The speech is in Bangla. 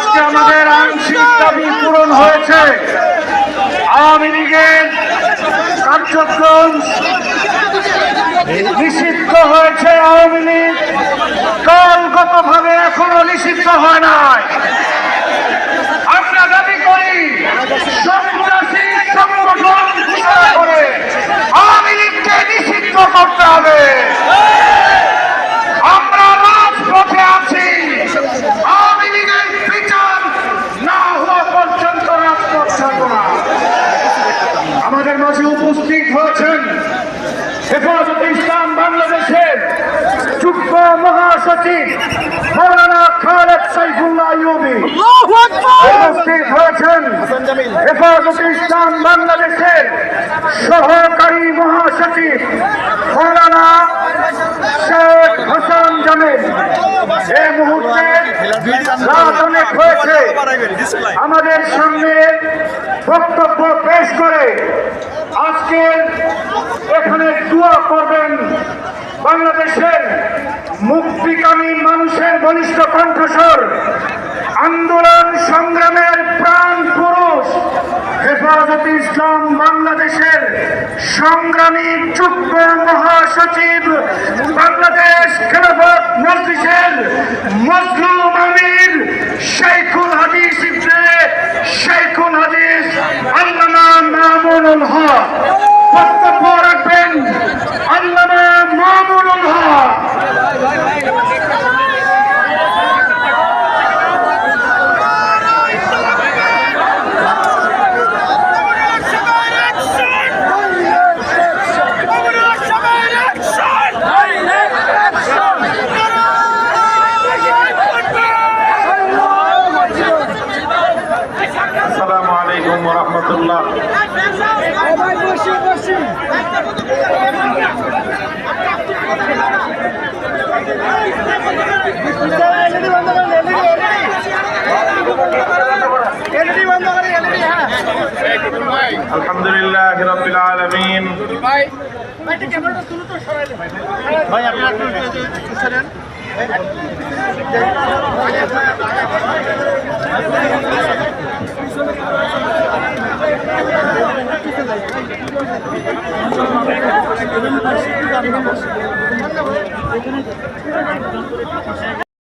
আজকে আমাদের আংশিক দাবি পূরণ হয়েছে। আওয়ামী লীগের কার্যক্রম নিষিদ্ধ হয়েছে। আওয়ামী লীগ দলগতভাবে এখনো নিষিদ্ধ হয় নাই। আমরা দাবি করি সন্ত্রাসী সংগঠন ঘোষণা করে আওয়ামী লীগকে নিষিদ্ধ করতে হবে। আমরা রাজপথে আছি। আওয়ামী লীগের বিচার না হওয়া পর্যন্ত রাজপথ ছাড়ব না। আমাদের মাঝে উপস্থিত হয়েছেন হেফাজতে ইসলাম বাংলাদেশের যুগ্ম মহাসচিব মাওলানা খালেদ সাইফুল্লাহ আইয়ুবী, উপস্থিত হয়েছেন হেফাজতে ইসলাম বাংলাদেশের সহকারী মহাসচিব মাওলানা শেখ হাসান জামিল। এই মুহূর্তে রাত অনেক হয়েছে। আমাদের সামনে বক্তব্য পেশ করে আজকে এখানে দোয়া করবেন বাংলাদেশের মুক্তিকামী মানুষের বলিষ্ঠ কণ্ঠস্বর, আন্দোলন সংগ্রামের প্রাণ পুরুষ, হেফাজতে ইসলাম বাংলাদেশের সংগ্রামী যুগ্ম মহাসচিব, বাংলাদেশ খেলাফত মজলিসের মজলুম আমির শাইখুল হাদিস ইবনে শাইখুল হাদিস আল্লামা মামুনুল হক। বক্তব্য রাখবেন আল্লামা মামুনুল হক। আসসালামু আলাইকুম ওয়া রাহমাতুল্লাহ। আলহামদুলিল্লাহ রাব্বিল আলামিন। ভাই আপনি একটু সরেন।